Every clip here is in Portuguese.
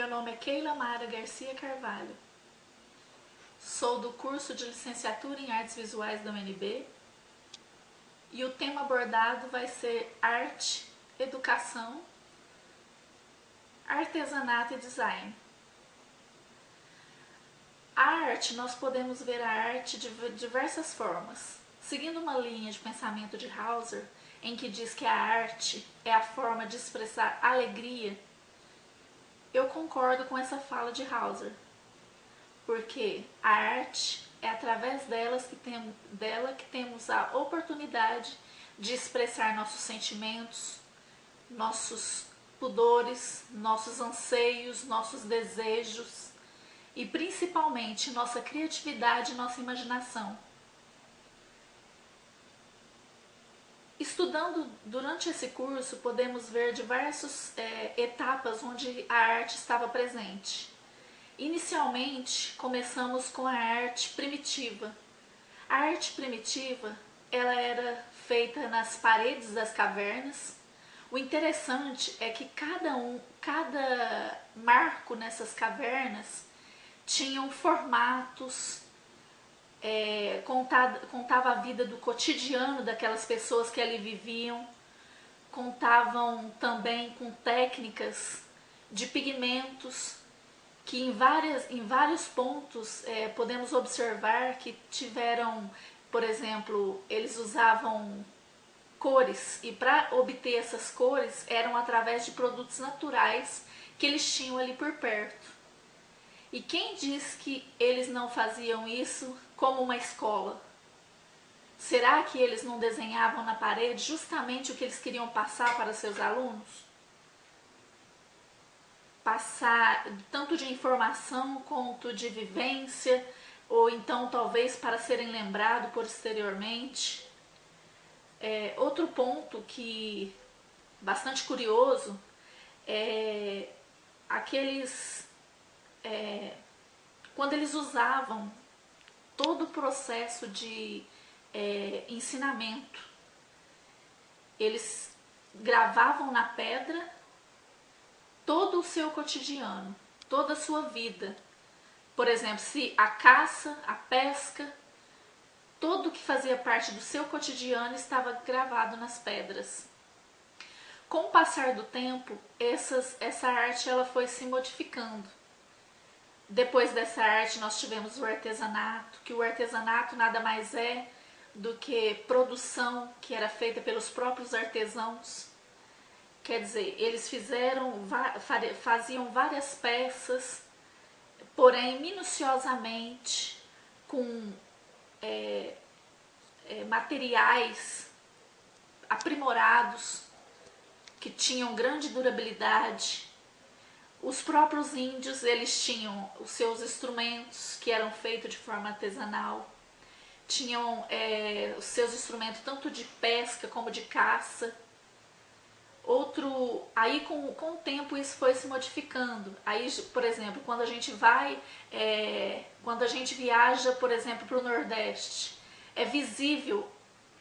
Meu nome é Keila Mara Garcia Carvalho. Sou do curso de licenciatura em Artes Visuais da UNB e o tema abordado vai ser arte, educação, artesanato e design. A arte, nós podemos ver a arte de diversas formas. Seguindo uma linha de pensamento de Hauser, em que diz que a arte é a forma de expressar alegria, eu concordo com essa fala de Hauser, porque a arte é através dela que temos a oportunidade de expressar nossos sentimentos, nossos pudores, nossos anseios, nossos desejos e principalmente nossa criatividade e nossa imaginação. Estudando durante esse curso, podemos ver diversas etapas onde a arte estava presente. Inicialmente, começamos com a arte primitiva. A arte primitiva, ela era feita nas paredes das cavernas. O interessante é que cada marco nessas cavernas tinham formatos, contava a vida do cotidiano daquelas pessoas que ali viviam, contavam também com técnicas de pigmentos, que em vários pontos podemos observar que tiveram, por exemplo, eles usavam cores, e para obter essas cores eram através de produtos naturais que eles tinham ali por perto. E quem diz que eles não faziam isso como uma escola? Será que eles não desenhavam na parede justamente o que eles queriam passar para seus alunos? Passar tanto de informação quanto de vivência, ou então talvez para serem lembrados posteriormente. Outro ponto que bastante curioso é aqueles quando eles usavam todo o processo de ensinamento. Eles gravavam na pedra todo o seu cotidiano, toda a sua vida. Por exemplo, se a caça, a pesca, tudo que fazia parte do seu cotidiano estava gravado nas pedras. Com o passar do tempo, essa arte ela foi se modificando. Depois dessa arte nós tivemos o artesanato, que o artesanato nada mais é do que produção que era feita pelos próprios artesãos. Quer dizer, eles faziam várias peças, porém minuciosamente, com materiais aprimorados, que tinham grande durabilidade. Os próprios índios, eles tinham os seus instrumentos que eram feitos de forma artesanal, tinham os seus instrumentos tanto de pesca como de caça. Aí com o tempo isso foi se modificando. Aí, por exemplo, quando a gente viaja, por exemplo, para o Nordeste, é visível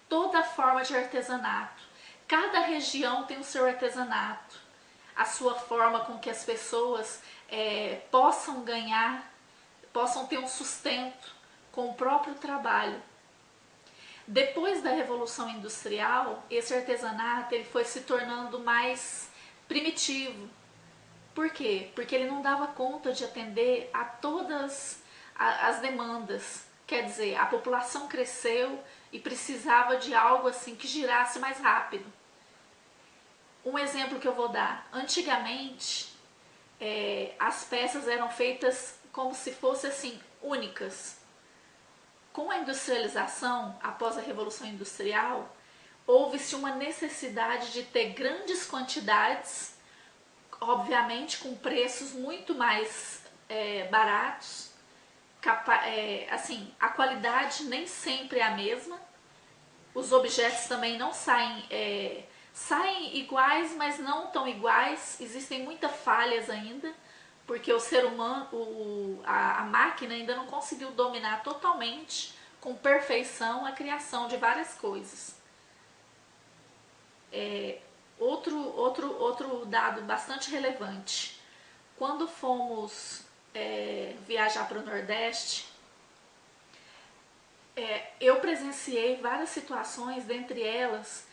toda a forma de artesanato. Cada região tem o seu artesanato, a sua forma com que as pessoas possam ganhar, possam ter um sustento com o próprio trabalho. Depois da Revolução Industrial, esse artesanato ele foi se tornando mais primitivo. Por quê? Porque ele não dava conta de atender a todas as demandas. Quer dizer, a população cresceu e precisava de algo assim que girasse mais rápido. Um exemplo que eu vou dar. Antigamente, as peças eram feitas como se fossem assim, únicas. Com a industrialização, após a Revolução Industrial, houve-se uma necessidade de ter grandes quantidades, obviamente com preços muito mais baratos. Assim, a qualidade nem sempre é a mesma, os objetos também não saem iguais, mas não tão iguais, existem muitas falhas ainda, porque o ser humano, a máquina ainda não conseguiu dominar totalmente, com perfeição, a criação de várias coisas. Outro dado bastante relevante, quando fomos viajar para o Nordeste, eu presenciei várias situações, dentre elas,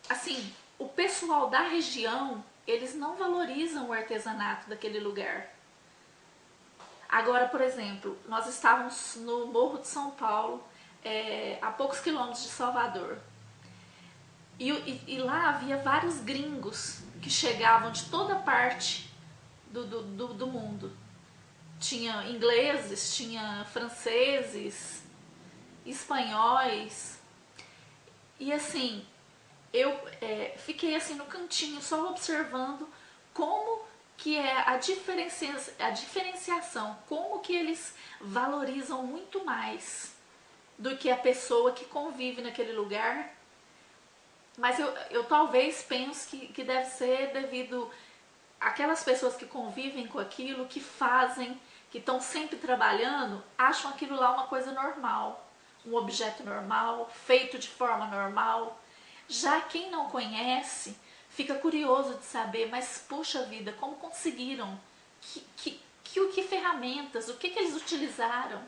assim, o pessoal da região, eles não valorizam o artesanato daquele lugar. Agora, por exemplo, nós estávamos no Morro de São Paulo, a poucos quilômetros de Salvador. E lá havia vários gringos que chegavam de toda parte do mundo. Tinha ingleses, tinha franceses, espanhóis. E assim, eu fiquei assim no cantinho só observando como que é a diferenciação, como que eles valorizam muito mais do que a pessoa que convive naquele lugar. Mas eu talvez penso que deve ser devido àquelas pessoas que convivem com aquilo, que fazem, que estão sempre trabalhando, acham aquilo lá uma coisa normal, um objeto normal, feito de forma normal. Já quem não conhece fica curioso de saber, mas puxa vida, como conseguiram? Que ferramentas? O que eles utilizaram?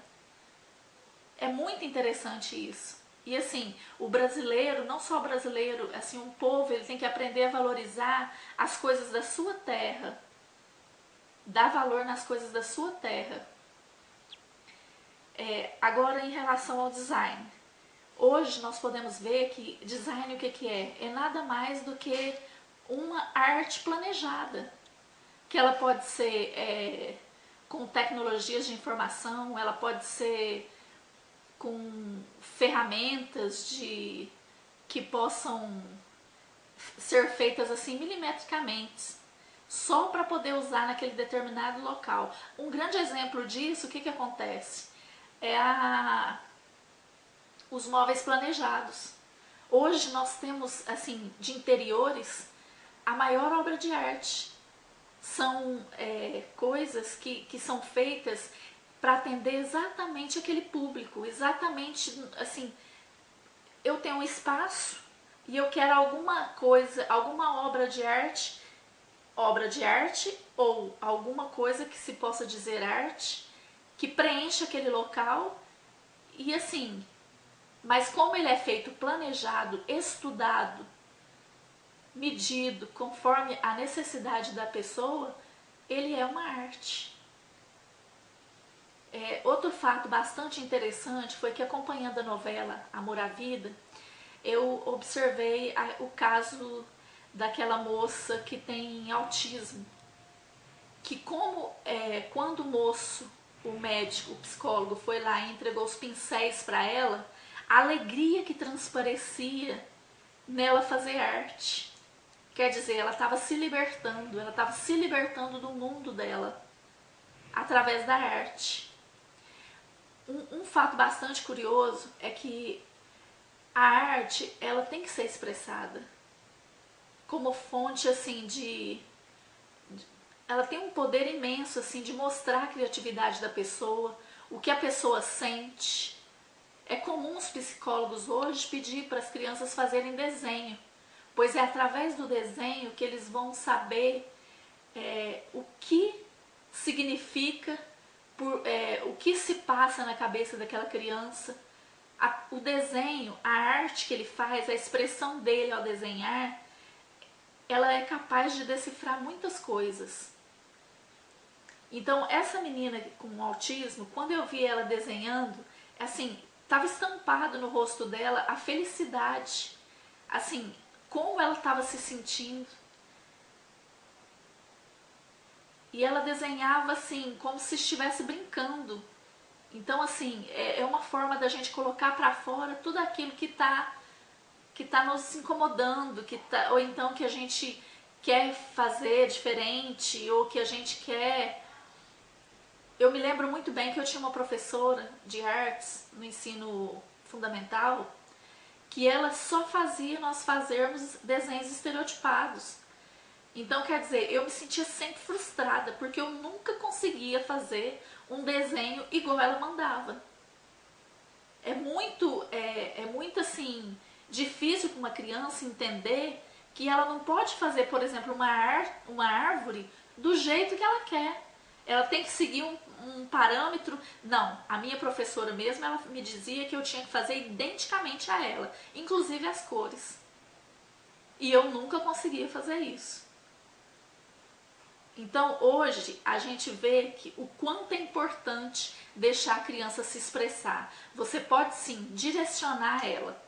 É muito interessante isso. E assim, o brasileiro, não só o brasileiro, assim, um povo, ele tem que aprender a valorizar as coisas da sua terra. Dar valor nas coisas da sua terra. Agora, em relação ao design. Hoje nós podemos ver que design o que é? É nada mais do que uma arte planejada. Que ela pode ser com tecnologias de informação, ela pode ser com ferramentas que possam ser feitas assim milimetricamente, só para poder usar naquele determinado local. Um grande exemplo disso, o que acontece? Os móveis planejados. Hoje nós temos, assim, de interiores, a maior obra de arte. São coisas que são feitas para atender exatamente aquele público, exatamente assim, eu tenho um espaço e eu quero alguma coisa, alguma obra de arte ou alguma coisa que se possa dizer arte, que preencha aquele local e assim, mas como ele é feito planejado, estudado, medido, conforme a necessidade da pessoa, ele é uma arte. Outro fato bastante interessante foi que, acompanhando a novela Amor à Vida, eu observei o caso daquela moça que tem autismo, que quando o moço, o médico, o psicólogo foi lá e entregou os pincéis para ela, a alegria que transparecia nela fazer arte. Quer dizer, ela estava se libertando do mundo dela através da arte. Um fato bastante curioso é que a arte, ela tem que ser expressada como fonte assim ela tem um poder imenso assim de mostrar a criatividade da pessoa, o que a pessoa sente. É comum os psicólogos hoje pedir para as crianças fazerem desenho, pois é através do desenho que eles vão saber o que significa, o que se passa na cabeça daquela criança. O desenho, a arte que ele faz, a expressão dele ao desenhar, ela é capaz de decifrar muitas coisas. Então, essa menina com autismo, quando eu vi ela desenhando, assim, estava estampado no rosto dela a felicidade, assim, como ela estava se sentindo. E ela desenhava assim, como se estivesse brincando. Então, assim, é uma forma da gente colocar para fora tudo aquilo que tá nos incomodando, ou então que a gente quer fazer diferente, ou que a gente quer... Eu me lembro muito bem que eu tinha uma professora de artes no ensino fundamental, que ela só fazia nós fazermos desenhos estereotipados. Então, quer dizer, eu me sentia sempre frustrada, porque eu nunca conseguia fazer um desenho igual ela mandava. É muito assim, difícil para uma criança entender que ela não pode fazer, por exemplo, uma árvore do jeito que ela quer. Ela tem que seguir um parâmetro. Não, a minha professora mesmo, ela me dizia que eu tinha que fazer identicamente a ela, inclusive as cores. E eu nunca conseguia fazer isso. Então hoje a gente vê que o quanto é importante deixar a criança se expressar. Você pode sim direcionar ela,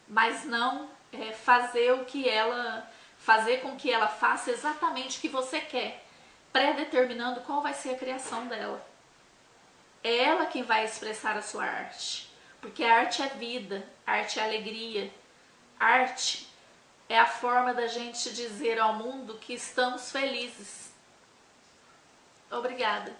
mas não fazer com que ela faça exatamente o que você quer, pré-determinando qual vai ser a criação dela. É ela quem vai expressar a sua arte, porque a arte é vida, a arte é alegria, a arte é a forma da gente dizer ao mundo que estamos felizes. Obrigada.